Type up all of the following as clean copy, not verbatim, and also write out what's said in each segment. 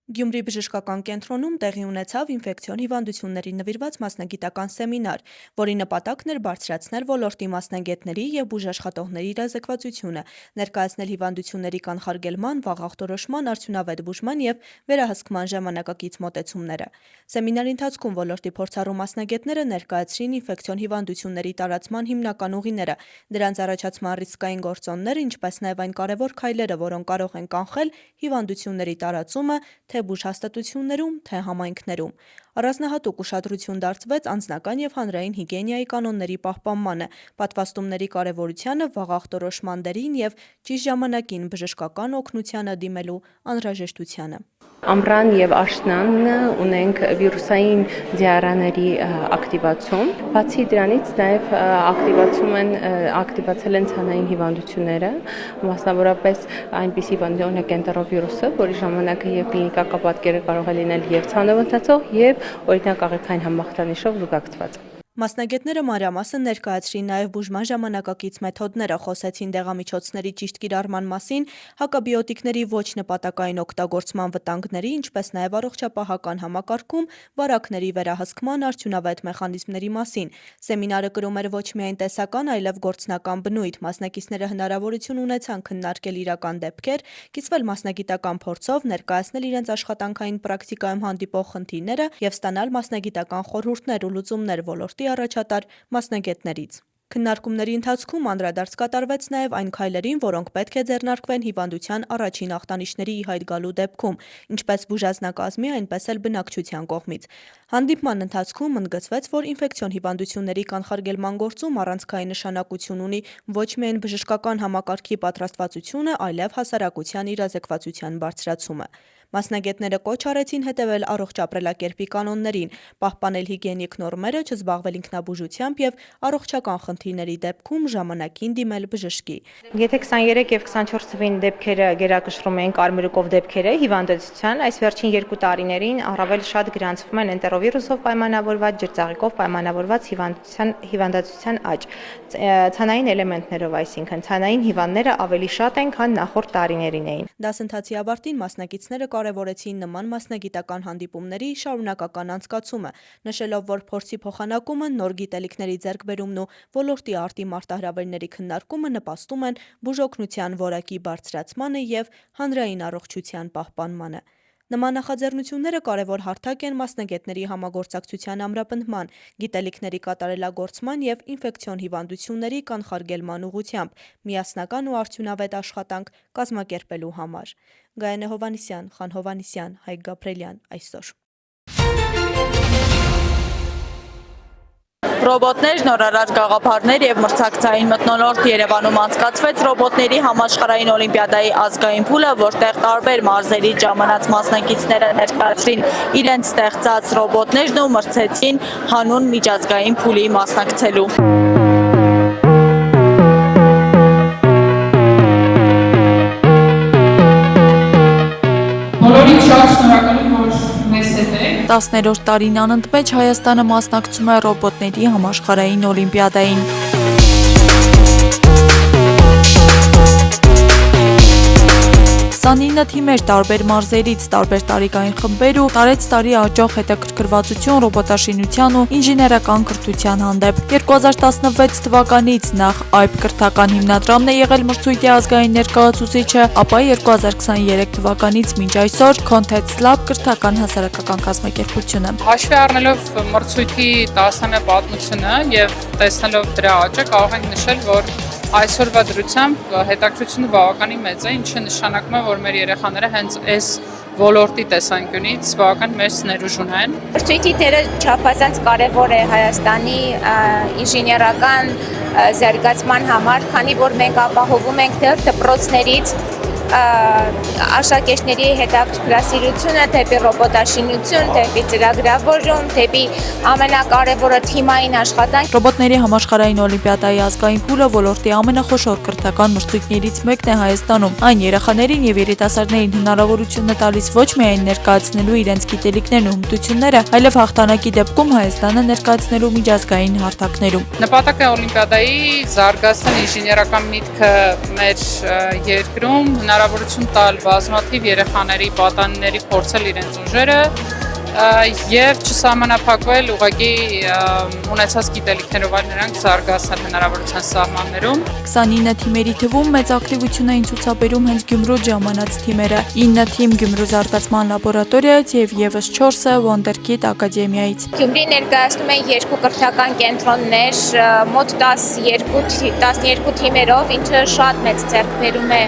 Գյումրի բժշկական կենտրոնում տեղի ունեցավ ինֆեկցիոն հիվանդությունների նվիրված մասնագիտական սեմինար, որի նպատակն էր բարձրացնել ոլորտի մասնագետների և բուժաշխատողների իրազեկվածությունը, ներկայացնել հիվանդությունների կանխարգելման, վաղ ախտորոշման, արդյունավետ բուժման և վերահսկման ժամանակակից մոտեցումները։ Սեմինարի ընթացքում ոլորտի փորձառու մասնագետները ներկայացրին ինֆեկցիոն հիվանդությունների տարածման հիմնական ուղիները, դրանց առաջացման ռիսկային գործոնները, ինչպես նաև այն կարևոր քայլերը, որոնք կարող են կանխել հիվանդությունների տարածումը թե բուժհաստատություններում, թե համայնքներում։ Առանձնահատուկ ուշադրություն դարձվեց անձնական և հանրային հիգիենայի կանոնների պահպանմանը, պատվաստումների կարևորությանը, վաղ ախտորոշման դերին և ճիշտ ժամանակին բժշկական օգնությանը դիմելու անհրաժեշտությանը։ Ամռան և աշնան ունենք վիրուսային ձիարանների ակտիվացում։ Բացի դրանից նաև ակտիվացել են ցանային հիվանդությունները, մասնավորապես այնպիսի հիվանդություն, օրինակ էնտերովիրուսը, որի ժամանակ և կլինիկական պատկերը կարող է լինել և ցանով ընթացող, և օրինակ աղիքային համախտանիշով զուգակցված։ Մասնագետները մանրամասն ներկայացրին նաև բուժման ժամանակակից մեթոդները, խոսեցին դեղամիջոցների ճիշտ կիրառման մասին, հակաբիոտիկների ոչ նպատակային օգտագործման վտանգների, ինչպես նաև առողջապահական համակարգում վարակների վերահսկման արդյունավետ մեխանիզմների մասին։ Սեմինարը կրում էր ոչ միայն տեսական, այլև գործնական բնույթ։ Մասնակիցները հնարավորություն ունեցան քննարկել իրական դեպքեր, կիսվել մասնագիտական փորձով, ներկայացնել իրենց աշխատանքային պրակտիկայում հանդիպող խնդիրները և ստանալ մասնագիտական խորհուրդներ ու լուծումներ ոլորտի առաջատար մասնագետներից։ Քննարկումների ընթացքում անդրադարձ կատարվեց նաև այն քայլերին, որոնք պետք է ձեռնարկվեն հիվանդության առաջին ախտանիշների ի հայտ գալու դեպքում, ինչպես բուժանձնակազմի, այնպես էլ բնակչության կողմից։ Հանդիպման ընթացքում ընդգծվեց, որ ինֆեկցիոն հիվանդությունների կանխարգելման գործում առանցքային նշանակություն ունի ոչ միայն բժշկական համակարգի պատրաստվածությունը, այլև հասարակության իրազեկվածության բարձրացումը։ Մասնագետները կոչ արեցին հետևել առողջ ապրելակերպի կանոններին, պահպանել հիգիենիկ նորմերը, չզբաղվել ինքնաբուժությամբ և առողջական խնդիրների դեպքում ժամանակին դիմել բժշկի։ Եթե 23 և 24 թվին դեպքերը գերակշռում էին կարմրուկով դեպքերը հիվանդության, այս վերջին 2 տարիներին առավել շատ գրանցվում են էնտերովիրուսով պայմանավորված, ջրծաղիկով պայմանավորված հիվանդացության աճ, ցանային էլեմենտներով, այսինքն ցանային հիվանդները ավելի շատ են, քան նախորդ տարիներին էին։ Դասընթացի ավարտին մասնակիցները կարևորեցին նման մասնագիտական հանդիպումների շարունակական անցկացումը, նշելով, որ փորձի փոխանակումը, նոր գիտելիքների ձեռքբերումն ու ոլորտի արտի մարտահրավերների քննարկումը նպաստում են բուժօգնության որակի բարձրացմանը և հանրային առողջության պահպանմանը։ Նման նախաձեռնությունները կարևոր հարթակ են մասնագետների համագործակցության ամրապնդման, գիտելիքների կատարելագործման և ինֆեկցիոն հիվանդությունների կանխարգելման ուղղությամբ միասնական ու արդյունավետ աշխատանք կազմակերպելու համար։ Գայանե Հովհաննիսյան, Խան Հովհաննիսյան, Հայկ Գաբրելյան, այսօր։ Ռոբոտներ, նորարար գաղափարներ և մրցակցային մթնոլորտ Երևանում անցկացվեց ռոբոտների համաշխարհային օլիմպիադայի ազգային փուլը, որտեղ տարբեր մարզերից ժամանած մասնակիցները ներկայացրին իրենց ստեղծած ռոբոտներն ու մրցեցին հանուն միջազգային փուլի մասնակցելու։ Բոլորին շատ շնորհակալ եմ, որ մեզ հետ եք։ 10-րդ տարին անընդմեջ Հայաստանը մասնակցում է ռոբոտների համաշխարհային օլիմպիադային։ 29 թիմեր տարբեր մարզերից, տարբեր տարիքային խմբեր ու տարեց տարի աճող հետաքրքրվածություն ռոբոտաշինության ու ինժեներական կրթության հանդեպ։ 2016 թվականից նախ AIB կրթական հիմնադրամն է եղել մրցույթի ազգային ներկայացուցիչը, ապա 2023 թվականից մինչ այսօր Contents Lab կրթական հասարակական կազմակերպությունը։ Հաշվի առնելով մրցույթի 10-ամյա պատմությունը և տեսնելով դրա աճը, կարող ենք նշել, որ այսօրվա դրությամբ հետաքրքրությունը բավականին մեծ է, ինչը նշանակում է, որ մեր երեխաները հենց այս ոլորտի տեսանկյունից բավական մեծ ներուժ ունեն։ Մրցույթի դերը չափազանց կարևոր է Հայաստանի ինժեներական զարգացման համար, քանի որ մենք ապահովում ենք դեռ դպրոցներից աշակերտների հետաքրքրասիրությունը դեպի ռոբոտաշինություն, դեպի ծրագրավորում, դեպի ամենակարևորը թիմային աշխատանք։ Ռոբոտների համաշխարհային օլիմպիադայի ազգային փուլը ոլորտի ամենախոշոր կրթական մրցույթներից մեկն է Հայաստանում։ Այն երեխաներին եւ երիտասարդներին հնարավորություն է տալիս ոչ միայն ներկայացնելու իրենց գիտելիքներն ու հմտությունները, այլև հաղթանակի դեպքում Հայաստանը ներկայացնելու միջազգային հարթակներում։ Նպատակը է օլիմպիադայի զարգացնել ինժեներական միտքը մեր երկրում, հնարավորություն տալ բազմաթիվ երեխաների, պատանիների փորձել իրենց ուժերը եւ չսահմանափակվել ուղղակի ունեցած գիտելիքներով այլ նրանք զարգացնել հնարավորության սահմաններում 29 թիմերի թվում մեծ ակտիվություն էին ցուցաբերում հենց Գյումրու ժամանած թիմերը 9 թիմ Գյումրու զարգացման լաբորատորիայից եւ եւս 4-ը Wonderkid ակադեմիայից Գյումրի ներկայացնում են երկու կրթական կենտրոններ մոտ 12 թիմերով ինչը շատ մեծ ձեռքբերում է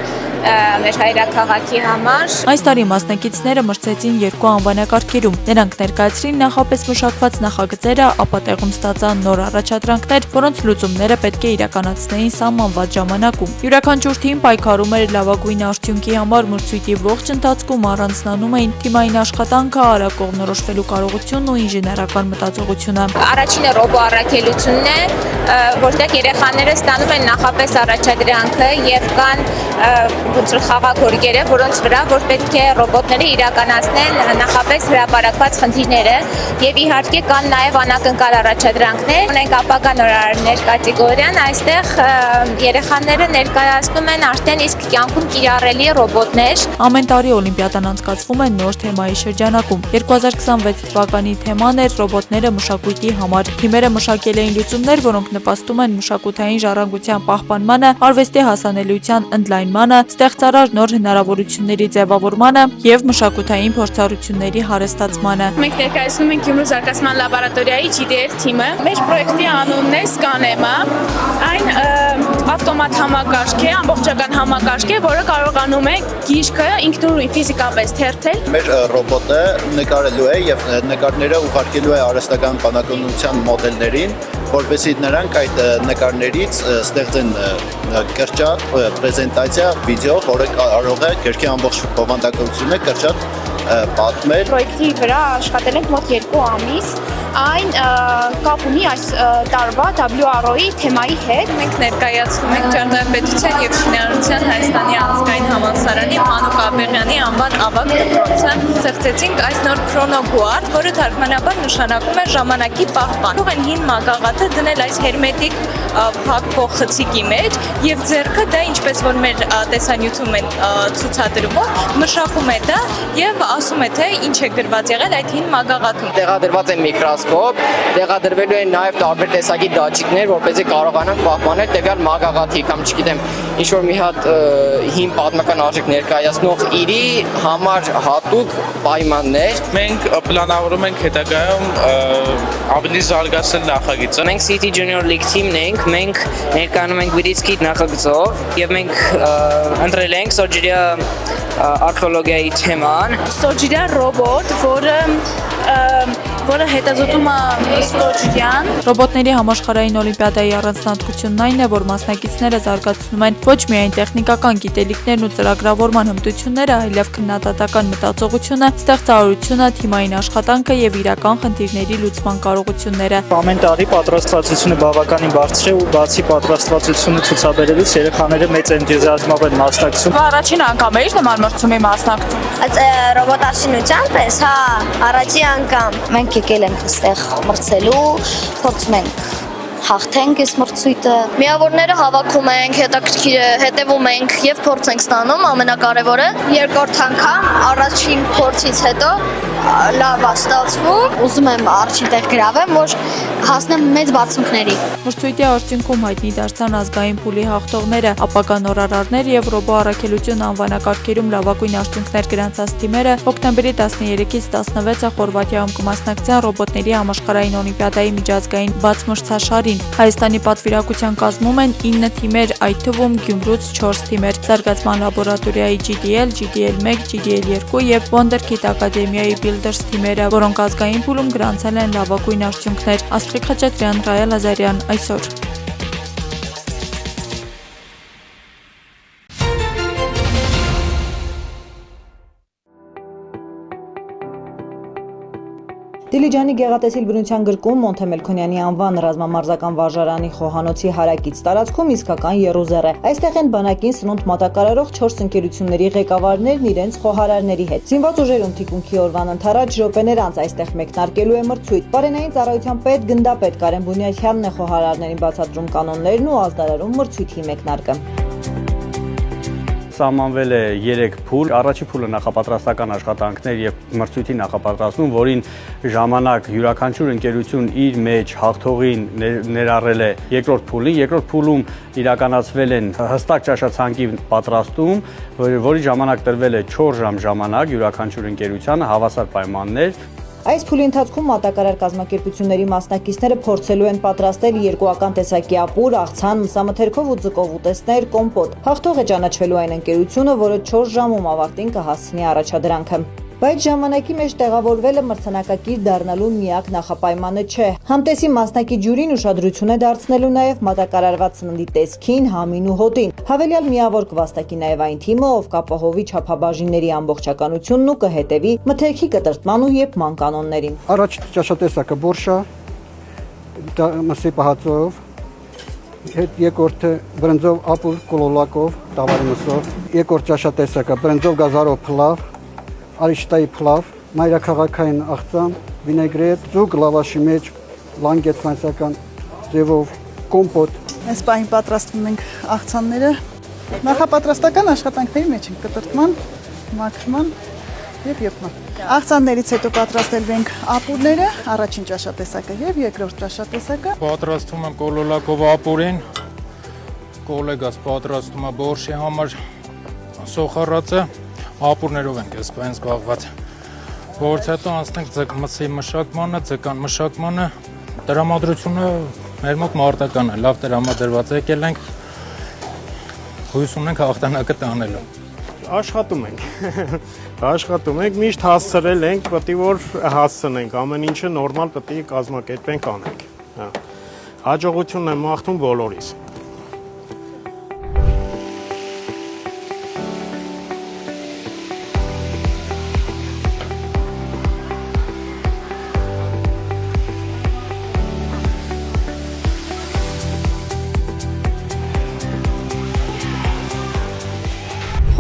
մեր հայրաքաղաքի համար Այս տարի մասնակիցները մրցեցին երկու անվանակարգերում Նրանք ներկայացրին նախապես մշակված նախագծերը, ապա տեղում ստացան նոր առաջադրանքներ, որոնց լուծումները պետք է իրականացնեին սահմանված ժամանակում։ Յուրաքանչյուր թիմ պայքարում էր լավագույն արդյունքի համար մրցույթի ողջ ընթացքում առանձնանում էին թիմային աշխատանքը, արագ կողմնորոշվելու կարողությունն ու ինժեներական մտածողությունը։ Առաջինը ռոբո առաքելությունն է, որտեղ երեխաները ստանում են նախապես առաջադրանքը եւ կան խաղագործերը, որոնց վրա որ պետք է ռոբոտները իրականացնեն նախապես հրապարակված խնդիրները եւ իհարկե կան նաեւ անակնկալ առաջադրանքներ։ Ունենք ապագա նորարարներ կատեգորիան, այստեղ երեխաները ներկայացնում են արդեն իսկ կյանքում կիրառելի ռոբոտներ։ Ամեն տարի Օլիմպիադան անցկացվում է նոր թեմայի շրջանակում։ 2026 թվականի թեման էր ռոբոտները մշակույթի համար։ Թիմերը մշակել էին լուծումներ, որոնք նպաստում են մշակութային ժառանգության պահպանմանը, արվեստի հասանելիության ընդլայնմանը, ստեղծարար նոր հնարավորությունների ձևավորմանը եւ մշակութային փորձառությունների հարստացմանը։ Մենք ներկայացնում ենք Գյումրու զարգացման լաբորատորիայի GDL թիմը։ Մեր պրոյեկտի անունն է Scanema։ Այն ավտոմատ համակարգ է, ամբողջական համակարգ է, որը կարողանում է գիրքը ինքնուրույն ֆիզիկապես թերթել։ Մեր ռոբոտը նկարելու է եւ նկարները ուղարկելու է արհեստական բանականության մոդելներին, որովհետեւ նրանք այդ նկարներից ստեղծեն կրճատ պրեզենտացիա, վիդեո, որը կարող է գրքի ամբողջ բովանդակությունը կրճատ պատմել։ Պրոյեկտի վրա աշխատել ենք մոտ 2 ամիս։ Այն կապ ունի այս տարվա WRO-ի թեմայի հետ։ Մենք ներկայացնում ենք ճարտարապետության եւ շինարարության Հայաստանի ազգային համալսարանի Մանուկ Աբեղյանի անվան ավագ դպրոցը։ Ստեղծեցինք այս նոր քրոնոգուարդ, որը թարգմանաբար նշանակում է ժամանակի պահպան։ Ուղղ են հին մագաղաթը դնել այս հերմետիկ փակվող խցիկի մեջ եւ ձեռքը դա ինչպես որ մեր տեսանյութում են ցուցադրում, մշակում է դա եւ ասում է թե ինչ է գրված եղել այդ հին մագաղաթում։ Տեղադրված է միկրոսկոպ, տեղադրվելու են նաև տարբեր տեսակի դատչիկներ, որպեսզի կարողանան պահպանել տվյալ մագաղաթի կամ չգիտեմ, ինչ որ մի հատ հին պատմական արժեք ներկայացնող իրի համար հատուկ պայմաններ։ Մենք պլանավորում ենք հետագայում ավելի զարգացնել նախագիծը։ Մենք City Junior League թիմն ենք, մենք ներկայանում ենք Wizkid նախագծով եւ մենք ընտրել ենք Սոջիրյա արխեոլոգիայի թեման։ Սոջիրյա ռոբոտ, որը հետազոտում է Սոջիրյան։ Ռոբոտների համաշխարհային օլիմպիադայի առանձնահատկությունն այն է, որ մասնակիցները զարգացնում են ոչ միայն տեխնիկական գիտելիքներն ու ծրագրավորման հմտությունները, այլև քննադատական մտածողությունը, ստեղծարարությունը, թիմային աշխատանքը եւ իրական խնդիրների լուծման կարողությունները։ Ամեն տարի պատրաստվածությունը բավականին բարձր է ու բացի պատրաստվածությունը ցուցաբերելուց երեխաները մեծ էնտուզիազմով են մասնակցում։ Առաջին անգամ էր նման մրցումի մասնակցում։ Ռոբոտաշինության պես, հա, առաջին անգամ մենք եկել ենք այստեղ մրցելու, փորձում ենք հաղթենք այս մրցույթը։ Միավորները հավաքում ենք, հետևում ենք եւ փորձ ենք ստանում, ամենակարևորը երկրորդ անգամ առաջին փորձից հետո լավ է ստացվում։ Ուզում եմ առաջին տեղ գրավեմ, որ հասնեմ մեծ բարձունքների։ Մրցույթի արդյունքում հայտնի դարձան ազգային փուլի հաղթողները, ապագա նորարարներ եւ ռոբո առաքելություն անվանակարգերում լավագույն արդյունքներ գրանցած թիմերը հոկտեմբերի 13-ից 16-ը Խորվաթիայում կմասնակցեն ռոբոտների համաշխարհային օլիմպիադայի միջազգային բաց մրցաշարին։ Հայաստանի պատվիրակության կազմում են 9 թիմեր, այդ թվում Գյումրուց 4 թիմեր, զարգացման լաբորատորիայի GDL, GDL1, GDL2 եւ Wonderkid ակադեմիայի Builders թիմերը, որոնք ազգային փուլում գրանցել են լավագույն արդյունքներ։ Աստղիկ Խաչատրյան, Ռայա Լազարյան, այսօր։ Դիլիջանի գեղատեսիլ բնության գրկում Մոնթե Մելքոնյանի անվան ռազմամարզական վարժարանի խոհանոցի հարակից տարածքում իսկական եռուզեռ է։ Այստեղ են բանակին սնունդ մատակարարող 4 ընկերությունների ղեկավարներն իրենց խոհարարների հետ։ Զինված ուժերում թիկունքի օրվան ընթരാճ րոպեներ անց այստեղ մեկնարկելու է մրցույթ։ Պարենային ծառայության պետ գնդապետ Կարեն Բունյաթյանն է խոհարարներին բացատրում կանոններն ու ազդարարում մրցույթի մեկնարկը։ Սահմանվել է 3 փուլ։ Առաջի փուլը նախապատրաստական աշխատանքներ եւ մրցույթի նախապատրաստում, որին ժամանակ յուրաքանչյուր ընկերություն իր մեջ հաղթողին ներառել է երկրորդ փուլին։ Երկրորդ փուլում իրականացվել են հստակ ճաշացանկի պատրաստում, որի ժամանակ տրվել է 4 ժամ ժամանակ յուրաքանչյուր ընկերությանը, հավասար պայմաններ։ Այս փուլի ընթացքում մատակարար կազմակերպությունների մասնակիցները փորձելու են պատրաստել երկուական տեսակի ապուր, աղցան, մսամթերքով ու ձկով ուտեստներ, կոմպոտ։ Հաղթող է ճանաչվելու այն ընկերությունը, որը 4 ժամում ավարտին կհասցնի առաջադրանքը։ Բայց ժամանակի մեջ տեղավորվելը մրցանակակիր դառնալու միակ նախապայմանը չէ։ Համտեսի մասնակից ժյուրին ուշադրություն է դարձնելու նաև մատակարարված սննդի տեսքին, համին ու հոտին։ Հավելյալ միավոր կվաստակի նաև այն թիմը, ով կապահովի չափաբաժինների ամբողջականությունն ու կհետևի մթերքի կտրտման ու եփման կանոններին։ Առաջ ճաշատեսակը բորշա, մսի պահածով, երկրորդը բրնձով ապուր կոլոլակով, տավարի մսով, երկրորդ ճաշատեսակը բրնձով գազարով փլավ, արիշտայի փլավ, մայրաքաղաքային աղցան, վինեգրետ, ձուկ լավաշի մեջ, լանգետ ֆրանսիական ձևով, կոմպոտ։ Այս պահին պատրաստվում ենք աղցանները, նախապատրաստական աշխատանքների մեջ ենք կտրտման, մաքրման եւ եփման։ Աղցաններից հետո պատրաստելու ենք ապուրները, առաջին ճաշատեսակը եւ երկրորդ ճաշատեսակը։ Պատրաստում եմ կոլոլակով ապուրին, կոլեգաս պատրաստում է բորշի համար սոխառածը, ապուրներով ենք այս պահին զբաղված։ Որից հետո անցնենք մսի մշակմանը, ձկան մշակմանը, տրամադրությունը մեր մոտ մարտական է, լավ տրամադրված եկել ենք, հույս ունենք հաղթանակը տանելու։ Աշխատում ենք, միշտ հասցրել ենք, պետք է որ հասցնենք, ամեն ինչը նորմալ պետք է կազմակերպենք անենք։ Հաջողությունն եմ մաղթում բոլորիս։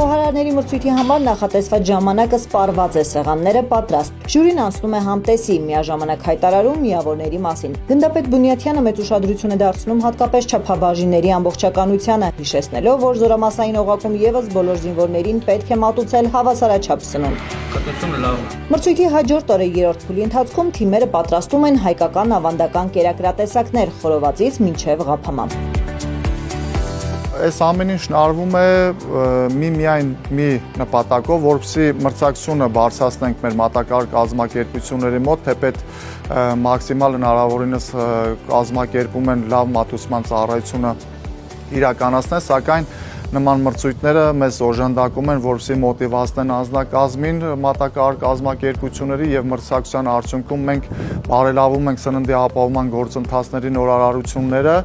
Խոհարարների մրցույթի համար նախատեսված ժամանակը սպառված է, սեղանները պատրաստ։ Ժյուրին անցնում է համտեսի, միաժամանակ հայտարարում միավորների մասին։ Գնդապետ Բունյաթյանը մեծ ուշադրություն է դարձնում հատկապես չափաբաժինների ամբողջականությանը, հիշեցնելով, որ զորամասային օղակում եւս բոլոր զինվորներին պետք է մատուցել հավասարաչափ սնունդ։ Մրցույթի հաջորդ օրը 3-րդ փուլի ընթացքում թիմերը պատրաստում են հայկական ավանդական կերակրատեսակներ խորովածից մինչև ղափամա։ Այս ամեն ինչ շնարվում է միայն մի նպատակով, որպեսզի մրցակցությունը բարձրացնենք մեր մատակարար կազմակերպությունների մոտ, թեպետ մաքսիմալ հնարավորինս կազմակերպում են լավ մատուցման ծառայությունը իրականացնել, սակայն նման մրցույթները մեզ օժանդակում են, որպեսզի մոտիվացնեն անձնակազմին մատակարար կազմակերպությունների եւ մրցակցության արդյունքում մենք բարելավում ենք սննդի ապահովման գործընթացների նորարարությունները։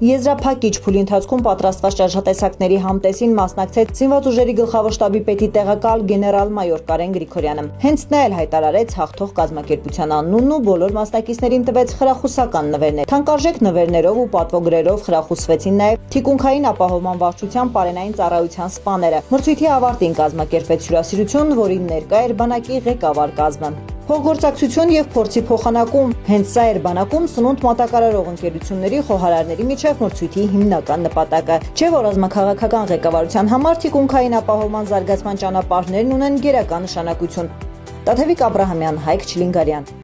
Եզրափակիչ փուլի ընթացքում պատրաստված ճաշատեսակների համտեսին մասնակցեց Զինված ուժերի գլխավոր շտաբի պետի տեղակալ գեներալ-մայոր Կարեն Գրիգորյանը։ Հենց նա էլ հայտարարեց հաղթող կազմակերպության անունն ու բոլոր մասնակիցներին տվեց խրախուսական նվերներ։ Թանկարժեք նվերներով ու պատվոգրերով խրախուսվեցին նաև թիկունքային ապահովման վարչության պարենային ծառայության սպաները։ Մրցույթի ավարտին կազմակերպվեց հյուրասիրություն, որին ներկա էր բանակի ղեկավար կազմը։ Փոխգործակցություն եւ փորձի փոխանակում։ Հենց սա էր բանակում սնունդ մատակարարող ընկերությունների խոհարարների միջև մրցույթի հիմնական նպատակը։ Չէ՞ որ ռազմաքաղաքական ղեկավարության համար թիկունքային ապահովման զարգացման ճանապարհներն ունեն գերական նշանակություն։ Տաթևիկ Աբրահամյան, Հայկ Չլինգարյան։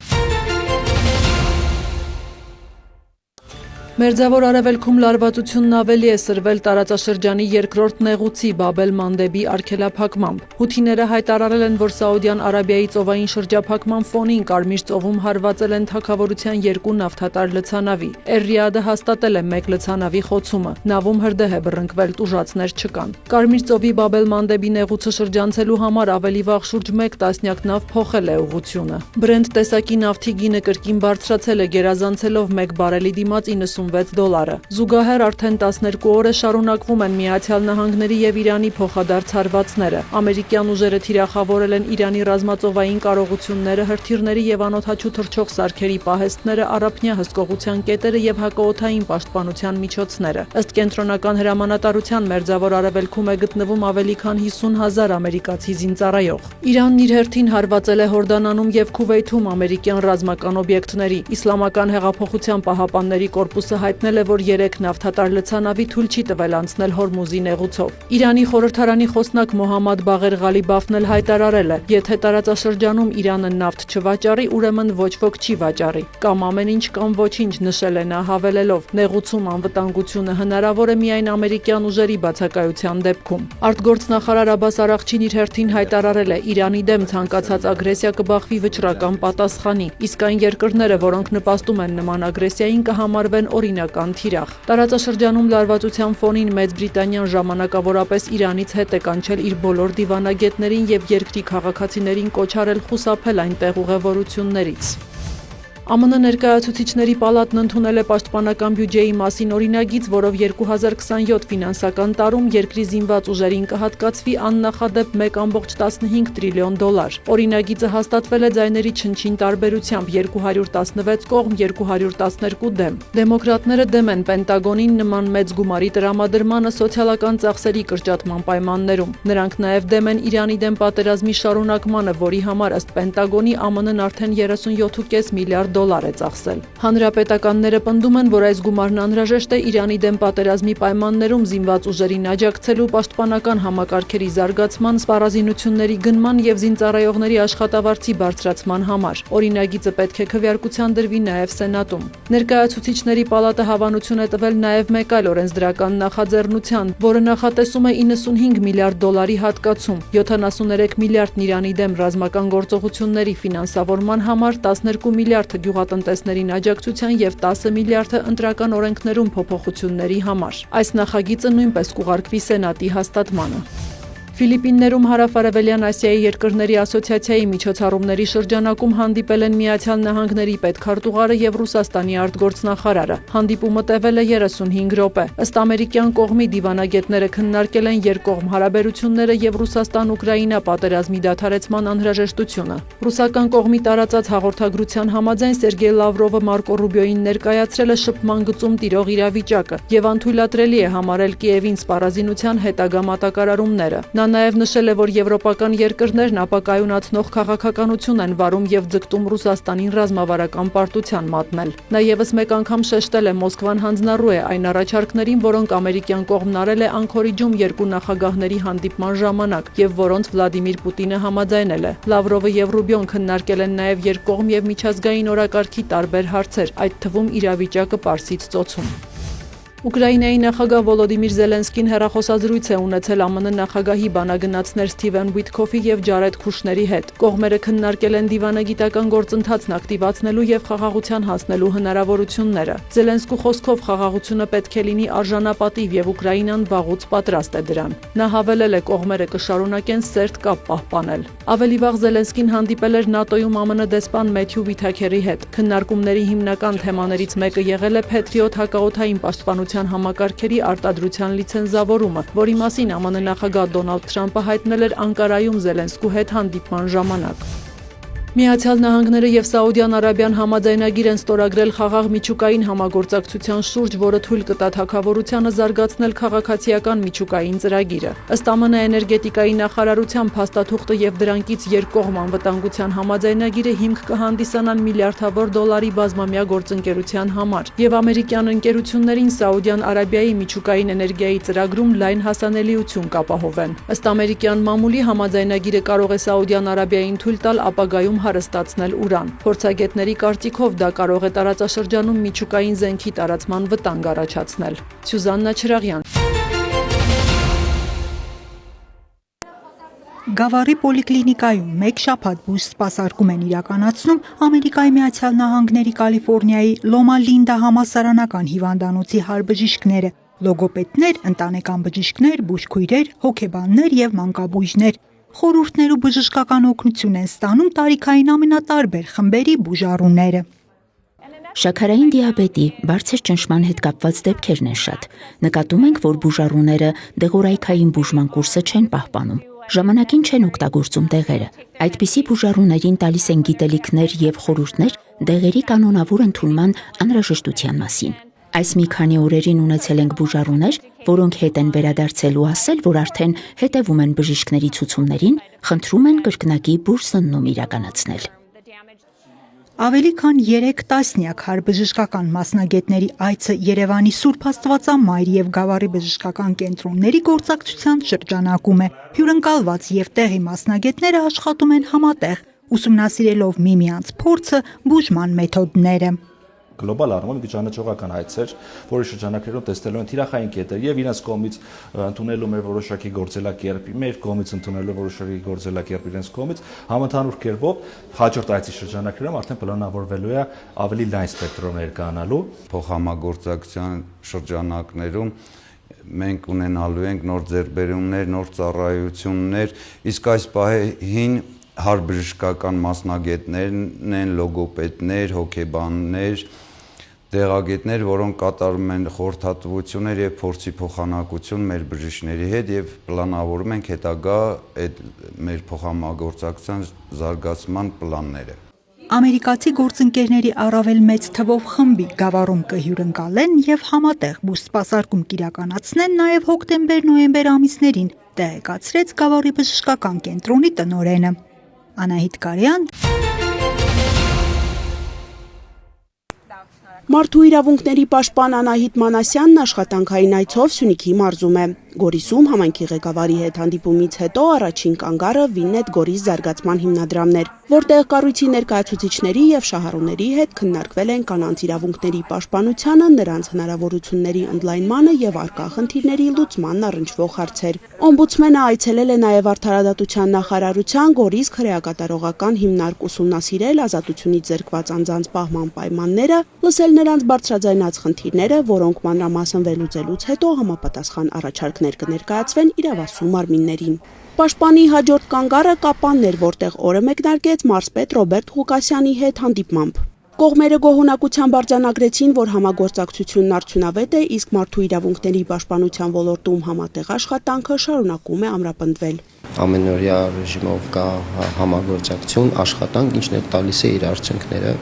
Մերձավոր արևելքում լարվածությունն ավելի է սրվել տարածաշրջանի երկրորդ նեղուցի Բաբել Մանդեբի արգելափակմամբ։ Հութիները հայտարարել են, որ Սաուդյան Արաբիայի ծովային շրջափակման ֆոնին Կարմիր ծովում հարվածել են թագավորության 2 նավթատար լցանավի։ Էր-Ռիադը հաստատել է 1 լցանավի խոցումը։ Նավում հրդեհ է բռնկվել, տուժածներ չկան։ Կարմիր ծովի Բաբել Մանդեբի նեղուցը շրջանցելու համար ավելի վաղ շուրջ 1 տասնյակ նավ փոխել է ուղղությունը։ Brent տեսակի նավթի գինը կրկին բարձրացել է, գերազանցելով 1 բարելի դիմաց $96։ Զուգահեռ արդեն 12 օր է շարունակվում են Միացյալ Նահանգների եւ Իրանի փոխադարձ հարվածները։ Ամերիկյան ուժերը թիրախավորել են Իրանի ռազմածովային կարողությունները, հրթիռների եւ անօդաչու թռչող սարքերի պահեստները, առափնյա հսկողության կետերը եւ հակաօդային պաշտպանության միջոցները։ Ըստ կենտրոնական հրամանատարության Մերձավոր Արևելքում է գտնվում ավելի քան 50,000 ամերիկացի զինծառայող։ Իրանն իր հերթին հարվածել է Հորդանանում եւ Քուվեյթում ամերիկյան ռազմական օբյեկտների։ Իսլամական հեղափոխության պահապանների կորպուսը Force-ը հայտնել է, որ 3 նավթատար լցանավի թույլ չի տվել անցնել Հորմուզի նեղուցով։ Իրանի խորհրդարանի խոսնակ Մոհամմադ Բաղեր Ղալիբաֆն էլ հայտարարել է. եթե տարածաշրջանում Իրանը նավթ չվաճառի, ուրեմն ոչ ոք չի վաճառի։ Կամ ամեն ինչ կամ ոչինչ, նշել է նա հավելելով. նեղուցում անվտանգությունը հնարավոր է միայն ամերիկյան ուժերի բացակայության դեպքում։ Արտգործնախարար Աբբաս Արաղչին իր հերթին հայտարարել է. Իրանի դեմ ցանկացած ագրեսիա կբախվի վճռական պատասխանի, իսկ այն երկրները, որոնք նպաստում են նման ագրեսիային, կհամարվեն օրինական թիրախ։ Տարածաշրջանում լարվածության ֆոնին Մեծ Բրիտանիան ժամանակավորապես Իրանից հետ է կանչել իր բոլոր դիվանագետներին եւ երկրի քաղաքացիներին կոչ արել խուսափել այնտեղ ուղևորություններից։ ԱՄՆ ներկայացուցիչների պալատն ընդունել է պաշտպանական բյուջեի մասին օրինագիծ, որով 2027 ֆինանսական տարում երկրի զինված ուժերին կհատկացվի աննախադեպ 1.15 տրիլիոն դոլար։ Օրինագիծը հաստատվել է ձայների չնչին տարբերությամբ 216 կողմ 212 դեմ։ Դեմոկրատները դեմ են Պենտագոնին նման մեծ գումարի տրամադրմանը սոցիալական ծախսերի կրճատման պայմաններում։ Նրանք նաև դեմ են Իրանի դեմ պատերազմի շարունակմանը, որի համար ըստ Պենտագոնի ԱՄՆ-ն արդեն 37.5 միլիարդ դոլար է ծախսել։ Հանրապետականները պնդում են, որ այս գումարն անհրաժեշտ է Իրանի դեմ պատերազմի պայմաններում զինված ուժերին աջակցելու, պաշտպանական համակարգերի զարգացման, սպառազինությունների գնման եւ զինծառայողների աշխատավարձի բարձրացման համար։ Օրինագիծը պետք է քվեարկության դրվի նաեւ Սենատում։ Ներկայացուցիչների պալատը հավանություն է տվել նաեւ մեկ այլ օրենսդրական նախաձեռնության, որը նախատեսում է 95 միլիարդ դոլարի հատկացում, 73 միլիարդն Իրանի դեմ ռազմական գործողությունների ֆինանսավորման համար, 12 միլիարդ գյուղատնտեսներին աջակցության եւ 10 միլիարդը ընտրական օրենքներում փոփոխությունների համար։ Այս նախագիծը նույնպես կուղարկվի Սենատի հաստատմանը։ Ֆիլիպիններում Հարավարևելյան Ասիայի երկրների ասոցիացիայի միջոցառումների շրջանակում հանդիպել են Միացյալ Նահանգների պետքարտուղարը եւ Ռուսաստանի արտգործնախարարը։ Հանդիպումը տևել է 35 րոպե։ Ըստ ամերիկյան կողմի դիվանագետները քննարկել են երկկողմ հարաբերությունները եւ Ռուսաստան-Ուկրաինա պատերազմի դադարեցման անհրաժեշտությունը։ Ռուսական կողմի տարածած հաղորդագրության համաձայն Սերգեյ Լավրովը Մարկո Ռուբիոյին ներկայացրել է շփման գծում տիրող իրավիճակը եւ անթույլատրելի է համարել Կիևին սպառազինության հետագա մատակարարումները։ Նա նաև նշել է, որ եվրոպական երկրներն ապակայունացնող քաղաքականություն են վարում եւ ձգտում Ռուսաստանին ռազմավարական պարտության մատնել։ Նա եւս մեկ անգամ շեշտել է Մոսկվան հանձնառու է այն առաջարկներին, որոնք ամերիկյան կողմն արել է Անկորիջում երկու նախագահների հանդիպման ժամանակ եւ որոնց Վլադիմիր Պուտինը համաձայնել է։ Լավրովը եւ Ռուբիոն քննարկել են նաև երկկողմ եւ միջազգային օրակարգի տարբեր հարցեր, այդ թվում իրավիճակը Պարսից ծոցում։ Ուկրաինայի նախագահ Վոլոդիմիր Զելենսկին հեռախոսազրույց է ունեցել ԱՄՆ նախագահի բանագնացներ Սթիվեն Ուիթքոֆի եւ Ջարեդ Քուշների հետ։ Կողմերը քննարկել են դիվանագիտական գործընթացն ակտիվացնելու եւ խաղաղության հասնելու հնարավորությունները։ Զելենսկու խոսքով խաղաղությունը պետք է լինի արժանապատիվ եւ Ուկրաինան վաղուց պատրաստ է դրան։ Նա հավելել է կողմերը կշարունակեն սերտ կապ պահպանել։ Ավելի վաղ Զելենսկին հանդիպել էր ՆԱՏՕ-ում ԱՄՆ դեսպան Մեթյու Վիթաքերի հետ։ Քննարկումների հիմնական թեմաներից մեկը եղել է Փետրիոտ հակաօդային պաշտպանության համակարգերի արտադրության լիցենզավորումը, որի մասին ԱՄՆ նախագահ Դոնալդ Թրամփը հայտնել էր Անկարայում Զելենսկու հետ հանդիպման ժամանակ։ Միացյալ Նահանգները եւ Սաուդյան Արաբիան համաձայնագիր են ստորագրել խաղաղ միջուկային համագործակցության շուրջ, որը թույլ կտա թագավորությանը զարգացնել քաղաքացիական միջուկային ծրագիրը։ Ըստ ԱՄՆ էներգետիկայի նախարարության փաստաթուղթը եւ դրանքից երկկողմ անվտանգության համաձայնագիրը հիմք կհանդիսանան միլիարդավոր դոլարի բազմամյա գործընկերության համար եւ ամերիկյան ընկերություններին Սաուդյան Արաբիայի միջուկային էներգիայի ծրագրում լայն հասանելիություն կապահովեն։ Ըստ ամերիկյան մամուլի համաձայնագիրը կարող է Սաուդյան Արաբիային թույլ տալ ապագայում հարստացնել ուրան։ Փորձագետների կարծիքով դա կարող է տարածաշրջանում միջուկային զենքի տարածման վտանգ առաջացնել։ Սյուզաննա Չրաղյան։ Գավառի պոլիկլինիկայում մեկ շաբաթ բուժ սպասարկում են իրականացնում Ամերիկայի Միացյալ Նահանգների Կալիֆոռնիայի Լոմա Լինդա համալսարանական հիվանդանոցի հարբժիշկները, լոգոպեդներ, ընտանեկան բժիշկներ, բուժքույրեր, հոգեբաններ եւ մանկաբույժներ։ Խորհուրդներ ու բժշկական օգնություն են ստանում տարիքային ամենատարբեր խմբերի բուժառուները։ Շաքարային դիաբետի, բարձր ճնշման հետ կապված դեպքերն են շատ։ Նկատում ենք, որ բուժառուները դեղորայքային բուժման կուրսը չեն պահպանում։ Ժամանակին չեն օգտագործում դեղերը։ Այդպիսի բուժառուներին տալիս են գիտելիքներ եւ խորհուրդներ դեղերի կանոնավոր ընդունման անհրաժեշտության մասին։ Այս մի քանի օրերին ունեցել ենք բուժառուներ, որոնք հետ են վերադարձել ու ասել, որ արդեն հետևում են բժիշկների ցուցումներին, խնդրում են կրկնակի բուժսննում իրականացնել։ Ավելի քան 3 տասնյակ հարբժշկական մասնագետների այցը Երևանի Սուրբ Աստվածամայր եւ Գավառի բժշկական կենտրոնների գործակցության շրջանակում է։ Հյուրընկալված եւ տեղի մասնագետները աշխատում են համատեղ, ուսումնասիրելով միմյանց փորձը, բուժման մեթոդները։ Գլոբալ առումով ճանաչողական հայց էր, որի շրջանակներում տեսնելու են թիրախային կետեր եւ իրենց կողմից ընդունելու մեր որոշակի գործելակերպ, մեր կողմից ընդունելու որոշակի գործելակերպ իրենց կողմից համընդհանուր կերպով հաջորդ այցի շրջանակներում արդեն պլանավորվելու է ավելի լայն սպեկտրով ներկայանալու փոխհամագործակցության շրջանակներում մենք ունենալու ենք նոր ձեռքբերումներ, նոր ծառայություններ, իսկ այս պահին հարբժշկական մասնագետներն են, լոգոպեդներ, հոգեբաններ, տեղագետներ, որոնք կատարում են խորհրդատվություններ եւ փորձի փոխանակություն մեր բժիշկների հետ եւ պլանավորում ենք հետագա այդ մեր փոխհամագործակցության զարգացման պլանները։ Ամերիկացի գործընկերների առավել մեծ թվով խմբի Գավառում կհյուրընկալեն եւ համատեղ բուժսպասարկում կիրականացնեն նաեւ հոկտեմբեր-նոյեմբեր ամիսներին, տեղեկացրեց Գավառի բժշկական կենտրոնի տնօրենը։ Անահիտ Կարյան Մարդու իրավունքների պաշտպան Անահիտ Մանասյանն աշխատանքային այցով Սյունիքի մարզում է։ Գորիսում համայնքի ղեկավարի հետ հանդիպումից հետո առաջին կանգառը Վիննետ Գորիս զարգացման հիմնադրամն էր, որտեղ կառույցի ներկայացուցիչների եւ շահառուների հետ քննարկվել են կանանց իրավունքների պաշտպանությանը, նրանց հնարավորությունների ընդլայնմանը եւ առկա խնդիրների լուծմանն առնչվող հարցեր։ Օմբուդսմենը այցելել է նաեւ Արդարադատության նախարարության Գորիս քրեակատարողական հիմնարկ ուսումնասիրել ազատությունից զրկված անձանց պահման պայմանները, լսել նրանց բարձրաձայնած խնդիրները, որոնք մանրամասն վերլուծելուց հետո համապատասխան առաջարկներ կներկայացվեն իրավասու մարմիններին։ Պաշտպանի հաջորդ կանգառը Կապանն էր, որտեղ օրը մեկնարկեց մարզպետ Ռոբերտ Ղուկասյանի հետ հանդիպմամբ։ Կողմերը գոհունակությամբ արձանագրեցին, որ համագործակցությունն արդյունավետ է, իսկ մարդու իրավունքների պաշտպանության ոլորտում համատեղ աշխատանքը շարունակում է ամրապնդվել։ Ամենօրյա ռեժիմով կա համագործակցություն, աշխատանք, ինչն է տալիս է իր արդյունքները,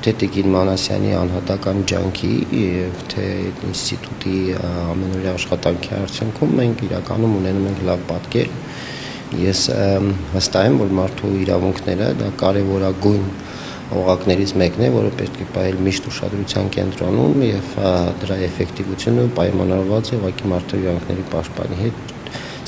թե Տիկին Մանասյանի անհատական ջանքի եւ թե ինստիտուտի ամենօրյա աշխատանքի արդյունքում մենք իրականում ունենում ենք լավ պատկեր։ Ես վստահ եմ, որ մարդու իրավունքները դա կարևորագույն օղակներից մեկն է, որը պետք է պահել միշտ ուշադրության կենտրոնում եւ դրա էֆեկտիվությունը պայմանավորված է ուղղակի մարդու իրավունքների պաշտպանի հետ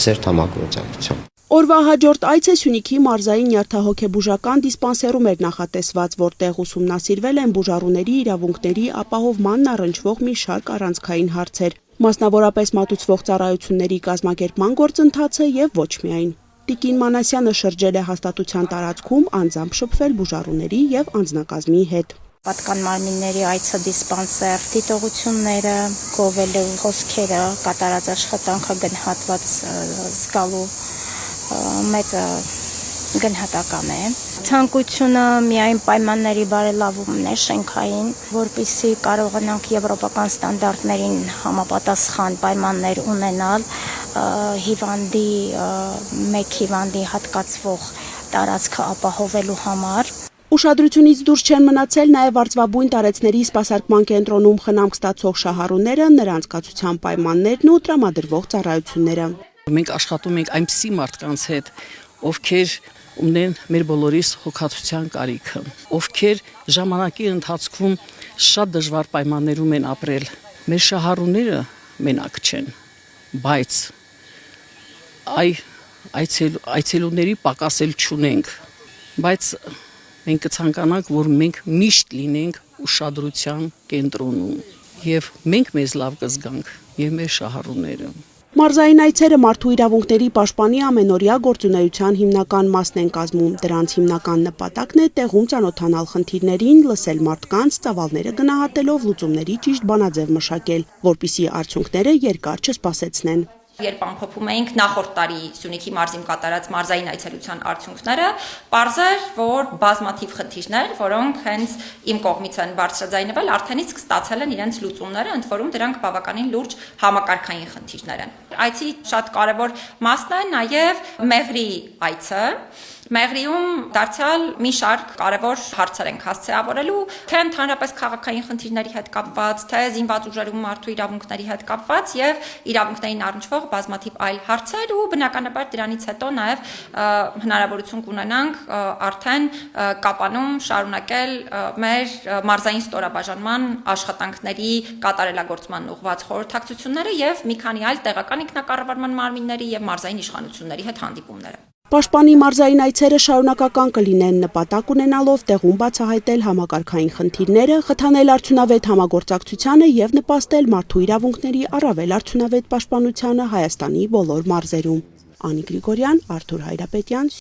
սերտ համագործակցությամբ։ Օրվա հաջորդ այցը Սյունիքի մարզային նյարդահոգեբուժական դիսպանսերում էր նախատեսված, որտեղ ուսումնասիրվել են բուժառուների իրավունքների ապահովմանն առնչվող մի շարք առանցքային հարցեր, մասնավորապես մատուցվող ծառայությունների կազմակերպման գործընթացը եւ ոչ միայն։ Տիկին Մանասյանը շրջել է հաստատության տարածքում անձամբ շփվել բուժառուների եւ անձնակազմի հետ։ Պատկան մարմինների այցը դիսպանսեր, դիտողությունները, գովելու խոսքերը, կատարած աշխատանքը գնահատված զգալու մեծ գնահատական է։ Ցանկությունը միայն պայմանների բարելավումն է շենքային, որպեսզի կարողանանք եվրոպական ստանդարտներին համապատասխան պայմաններ ունենալ հիվանդի մեկ հիվանդի հատկացվող տարածքը ապահովելու համար։ Ուշադրությունից դուրս չեն մնացել նաև արծվաբույն տարեցների սպասարկման կենտրոնում խնամք ստացող շահառուները, նրանց կացության պայմաններն ու տրամադրվող ծառայությունները։ Մենք աշխատում ենք այնպիսի մարդկանց հետ, ովքեր ունեն մեր բոլորիս հոգացության կարիքը, ովքեր ժամանակի ընթացքում շատ դժվար պայմաններում են ապրել։ Մեր շահառուները մենակ չեն, բայց այցելուների պակասել չունենք, բայց մենք կցանկանանք, որ մենք միշտ լինենք ուշադրության կենտրոնում եւ մենք մեզ լավ կզգանք եւ մեր շահառուները։ Մարզային այցերը մարդու իրավունքների պաշտպանի ամենօրյա գործունեության հիմնական մասն են կազմում։ Դրանց հիմնական նպատակն է տեղում ծանոթանալ խնդիրներին, լսել մարդկանց, ծավալները գնահատելով լուծումների ճիշտ բանաձև մշակել, որպիսի արդյունքները երկար չսպասեցնեն։ Երբ ամփոփում էինք նախորդ տարի Սյունիքի մարզին կատարած մարզային այցելության արդյունքները, պարզ էր, որ բազմաթիվ խնդիրներ, որոնք հենց իմ կողմից են բարձրաձայնվել, արդեն իսկ ստացել են իրենց լուծումները, ընդ որում դրանք բավականին լուրջ համակարգային խնդիրներ են։ Այցի շատ կարևոր մասն է նաև մեղրի այցը, Մեղրիում դարձյալ մի շարք կարևոր հարցեր ենք հասցեավորելու, թե ընդհանրապես քաղաքային խնդիրների հետ կապված, թե զինված ուժերում մարդու իրավունքների հետ կապված եւ իրավունքներին առնչվող բազմաթիվ այլ հարցեր ու բնականաբար դրանից հետո նաեւ հնարավորություն կունենանք արդեն կապանում շարունակել մեր մարզային ստորաբաժանման աշխատանքների կատարելագործման ուղղված խորհրդակցությունները եւ մի քանի այլ տեղական ինքնակառավարման մարմինների եւ մարզային իշխանությունների հետ հանդիպումները։ Պաշտպանի մարզային այցերը շարունակական կլինեն, նպատակ ունենալով տեղում բացահայտել համակարգային խնդիրները, խթանել արդյունավետ համագործակցությանը եւ նպաստել մարդու իրավունքների առավել արդյունավետ պաշտպանությանը Հայաստանի բոլոր մարզերում։ Անի Գրիգորյան, Արթուր Հայրապետյան։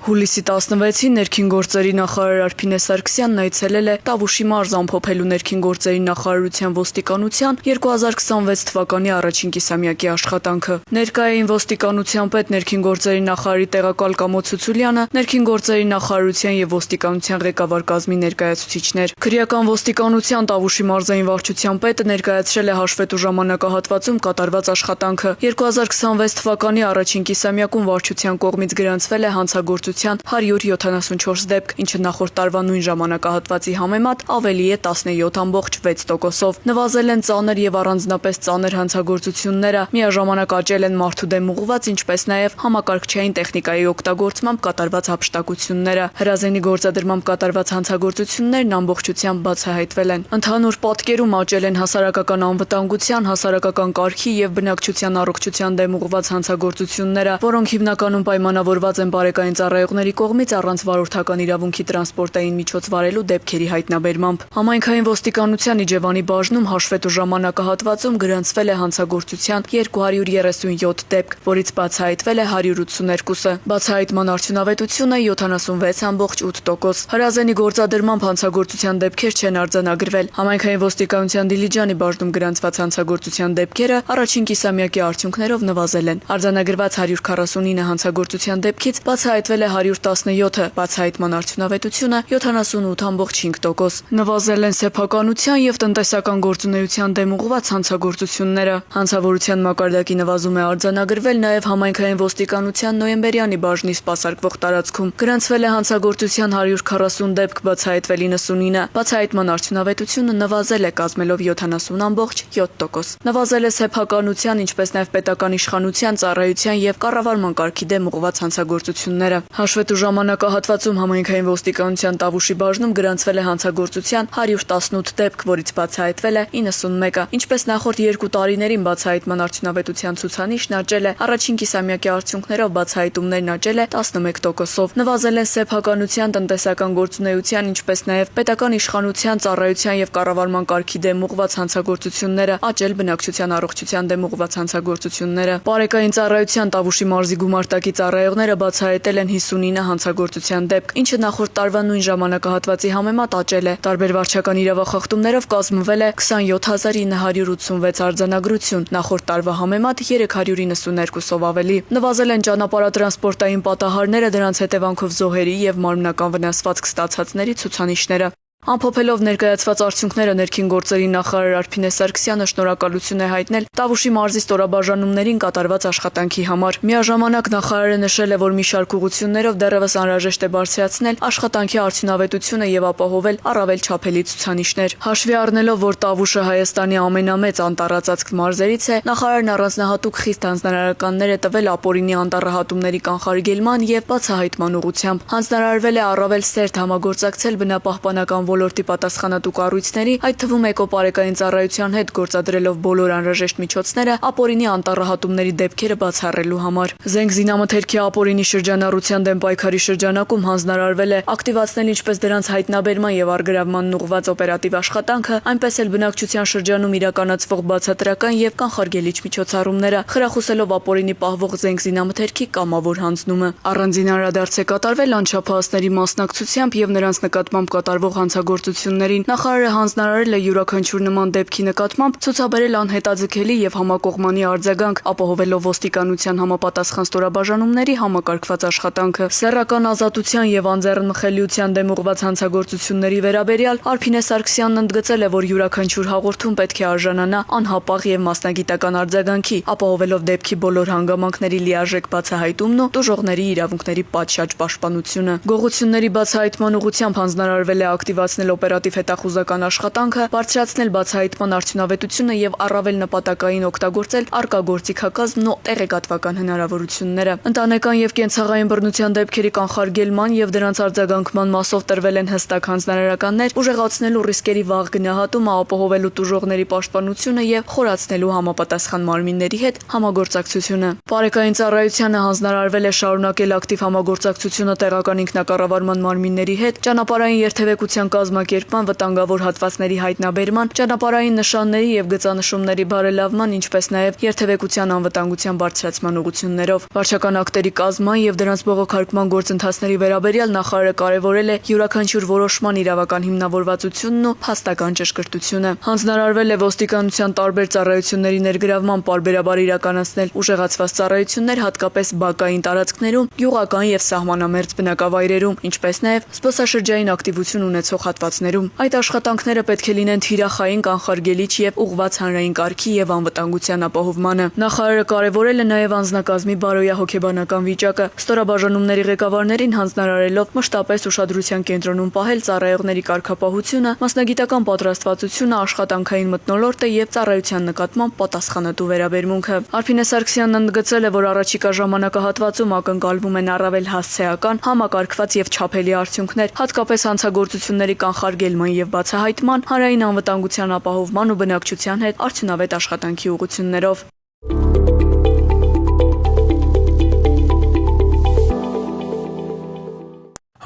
Հուլիսի 16-ին ներքին գործերի նախարար Արփինե Սարգսյանն այցելել է Տավուշի մարզ ամփոփելու ներքին գործերի նախարարության ոստիկանության 2026 թվականի առաջին կիսամյակի աշխատանքը։ Ներկա էին ոստիկանության պետ ներքին գործերի նախարարի տեղակալ Կամո Ցուցուլյանը, ներքին գործերի նախարարության եւ ոստիկանության ղեկավար կազմի ներկայացուցիչներ։ Քրեական ոստիկանության Տավուշի մարզային վարչության պետը ներկայացրել է հաշվետու ժամանակահատվածում կատարված աշխատանքը։ 2026 թվականի առաջին կիսամյակում վարչության կողմից գրանցվել է հանցագործության 174 դեպք, ինչը նախորդ տարվա նույն ժամանակահատվածի համեմատ ավելի է 17.6%-ով։ Նվազել են ծանր եւ առանձնապես ծանր հանցագործությունները, միաժամանակ աճել են մարդու դեմ ուղղված, ինչպես նաեւ համակարգչային տեխնիկայի օգտագործմամբ կատարված հափշտակությունները։ Հրազենի գործադրմամբ կատարված հանցագործություններն ամբողջությամբ բացահայտվել են։ Ընդհանուր պատկերում աճել են հասարակական անվտանգության, հասարակական կարգի եւ բնակչության առողջության դեմ ուղղված հանցագործությունները, որոնք հիմնականում պայմանավորված են բարեկային ծառայողների կողմից առանց վարորդական իրավունքի տրանսպորտային միջոց վարելու դեպքերի հայտնաբերմամբ։ Համայնքային ոստիկանության Իջևանի բաժնում հաշվետու ժամանակահատվածում գրանցվել է հանցագործության 237 դեպք, որից բացահայտվել է 182-ը։ Բացահայտման արդյունավետությունը 76.8%։ Հրազենի գործադրմամբ հանցագործության դեպքեր չեն արձանագրվել։ Համայնքային ոստիկանության Դիլիջանի բաժնում գրանցված հանցագործության դեպքերը առաջին կիսամյակի արդյունքներով նվազել են։ Արձանագրված 149 հանցագործության դեպքից բացահայտվել է 117-ը, բացահայտման արդյունավետությունը 78.5%։ Նվազել են սեփականության եւ տնտեսական գործունեության դեմ ուղղված հանցագործությունները։ Հանցավորության մակարդակի նվազում է արձանագրվել նաեւ համայնքային ոստիկանության նոյեմբերյանի բաժնի սպասարկվող տարածքում։ Գրանցվել է հանցագործության 140 դեպք, բացահայտվել 99։ Բացահայտման արդյունավետությունը նվազել է, կազմելով 70.7%։ Նվազել է սեփականության, ինչպես նաեւ պետական իշխանության, ծառայության եւ կառավարման կարգի դեմ ուղղված հանցագործությունները։ Հաշվետու ժամանակահատվածում համայնքային ոստիկանության Տավուշի բաժնում գրանցվել է հանցագործության 118 դեպք, որից բացահայտվել է 91-ը։ Ինչպես նախորդ 2 տարիներին բացահայտման արդյունավետության ցուցանիշն աճել է, առաջին կիսամյակի արդյունքներով բացահայտումներն աճել է 11%-ով։ Նվազել են սեփականության, տնտեսական գործունեության, ինչպես նաև պետական իշխանության, ծառայության եւ կառավարման կարգի դեմ ուղղված հանցագործությունները, աճել բնակչության առողջության դեմ ուղղված հանցագործությունները։ Բարեկային ծառայության Տավուշի մարզի գումարտակի ծառայողները բացահայտել են 59 հանցագործության դեպք, ինչը նախորդ տարվա նույն ժամանակահատվածի համեմատ աճել է։ Տարբեր վարչական իրավախախտումներով կազմվել է 27986 արձանագրություն, նախորդ տարվա համեմատ 392-ով ավելի։ Նվազել են ճանապարհատրանսպորտային պատահարները, դրանց հետևանքով զոհերի եւ մարմնական վնասվածք ստացածների ցուցանիշները։ Ամփոփելով ներկայացված արդյունքները ներքին գործերի նախարար Արփինե Սարգսյանը շնորհակալություն է հայտնել Տավուշի մարզի ստորաբաժանումներին կատարված աշխատանքի համար։ Միաժամանակ նախարարը նշել է, որ մի շարք ուղղություններով դեռևս անհրաժեշտ է բարձրացնել աշխատանքի արդյունավետությունը եւ ապահովել առավել չափելի ցուցանիշներ։ Հաշվի առնելով, որ Տավուշը Հայաստանի ամենամեծ անտառածածկ մարզերից է, նախարարն առանձնահատուկ խիստ հանձնարարականներ է տվել ապօրինի անտառահատումների կանխարգելման եւ բացահայտման ուղղությամբ։ Հանձնարարվել է առավել սերտ համագործակցել բնապահպանական ոլորտի պատասխանատու կառույցների, այդ թվում էկոպարեկային ծառայության հետ գործադրելով բոլոր անհրաժեշտ միջոցները ապօրինի անտառահատումների դեպքերը բացառելու համար։ Զենք զինամթերքի ապօրինի շրջանառության դեմ պայքարի շրջանակում հանձնարարվել է ակտիվացնել ինչպես դրանց հայտնաբերման եւ առգրավմանն ուղղված օպերատիվ աշխատանքը, այնպես էլ բնակչության շրջանում իրականացվող բացատրական եւ կանխարգելիչ միջոցառումները, խրախուսելով ապօրինի պահվող զենք զինամթերքի կամավոր հանձնումը։ Առանձին անդրադարձ է կատարվել անչափահասների մասնակցությամբ եւ նրանց նկատմամբ կատարվող հանցագործություններին։ Նախարարը հանձնարարել է յուրաքանչյուր նման դեպքի նկատմամբ ցուցաբերել անհետաձգելի եւ համակողմանի արձագանք, ապահովելով ոստիկանության համապատասխան ստորաբաժանումների համակարգված աշխատանքը։ Սեռական ազատության եւ անձեռնմխելիության դեմ ուղղված հանցագործությունների վերաբերյալ Արփինե Սարգսյանն ընդգծել է, որ յուրաքանչյուր հաղորդում պետք է արժանանա անհապաղ եւ մասնագիտական արձագանքի, ապահովելով դեպքի բոլոր հանգամանքների լիարժեք բացահայտումն ու տուժողների իրավունքների պատշաճ պաշտպանությունը։ Գողությունների բացահայտման ուղղությամբ հանձնարարվել է ակտիվացնել օպերատիվ հետախուզական աշխատանքը, բարձրացնել բացահայտման արդյունավետությունը եւ առավել նպատակային օգտագործել առկա գործիքակազմն ու տեղեկատվական հնարավորությունները։ Ընտանեկան եւ կենցաղային բռնության դեպքերի կանխարգելման եւ դրանց արձագանքման մասով տրվել են հստակ հանձնարարականներ, ուժեղացնելու ռիսկերի վաղ գնահատումը, ապահովելու տուժողների պաշտպանությունը եւ խորացնելու համապատասխան մարմինների հետ համագործակցությունը։ Պարեկային ծառայությանը հանձնարարվել է շարունակել ակտիվ համագործակցությունը տեղական ինքնակառավարման մարմինների հետ, ճանապարհային երթևեկության կազմակերպման, վտանգավոր հատվածների հայտնաբերման, ճանապարհային նշանների եւ գծանշումների բարելավման, ինչպես նաեւ երթևեկության անվտանգության բարձրացման ուղղություններով։ Վարչական ակտերի կազման եւ դրանց բողոքարկման գործընթացների վերաբերյալ նախարարը կարևորել է յուրաքանչյուր որոշման իրավական հիմնավորվածությունն ու փաստական ճշգրտությունը։ Հանձնարարվել է ոստիկանության տարբեր ծառայությունների ներգրավման պարբերաբար իրականացնել ուժեղացված ծառայություններ հատկապես բակային տարածքներում, գյուղական եւ սահմանամերձ բնակավայրերում, ինչպես նաեւ զբոսաշրջային ակտիվություն ունեցող հատվածներում։ Այդ աշխատանքները պետք է լինեն թիրախային, կանխարգելիչ եւ ուղղված հանրային կարգի եւ անվտանգության ապահովմանը։ Նախարարը կարևորել է նաեւ անձնակազմի բարոյահոգեբանական վիճակը, ստորաբաժանումների ղեկավարներին հանձնարարելով մշտապես ուշադրության կենտրոնում պահել ծառայողների կարգապահությունը, մասնագիտական պատրաստվածությունը, աշխատանքային մթնոլորտը եւ ծառայության նկատմամբ պատասխանատու վերաբերմունքը։ Արփինե Սարգսյանն ընդգծել է, որ առաջիկա ժամանակահատվածում ակնկալվում են առավել հասցեական, համակարգված եւ չափելի արդյունքներ, հատկապես հանցագործությունների կանխարգելման եւ բացահայտման, հանրային անվտանգության ապահովման ու բնակչության հետ արդյունավետ աշխատանքի ուղղություններով։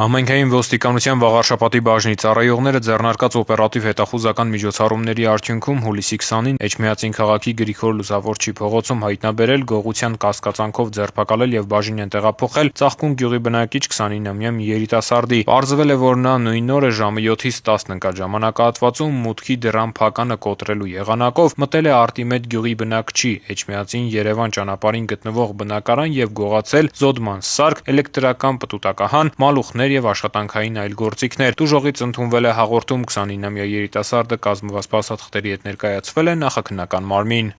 Համայնքային ոստիկանության Վաղարշապատի բաժնի ծառայողները ձեռնարկած օպերատիվ հետախուզական միջոցառումների արդյունքում հուլիսի 20-ին Էջմիածին քաղաքի Գրիգոր Լուսավորչի փողոցում հայտնաբերել, գողության կասկածանքով ձերբակալել եւ բաժին են տեղափոխել Ծաղկուն գյուղի բնակիչ 29-ամյա մի երիտասարդի։ Պարզվել է, որ նա նույն օրը ժամը 7-ից 10 ընկած ժամանակահատվածում մուտքի դռան փականը կոտրելու եղանակով մտել է Արտիմետ գյուղի բնակչի Էջմիածին Երևան ճանապարհին գտնվող բնակարան եւ գողացել զոդման սարք, էլեկտրական պտուտակահան, մալուխներ եւ աշխատանքային այլ գործիքներ։ Տուժողից ընդունվել է հաղորդում 29-ամյա երիտասարդը կազմված փաստաթղթերի հետ ներկայացվել է նախաքննական մարմին։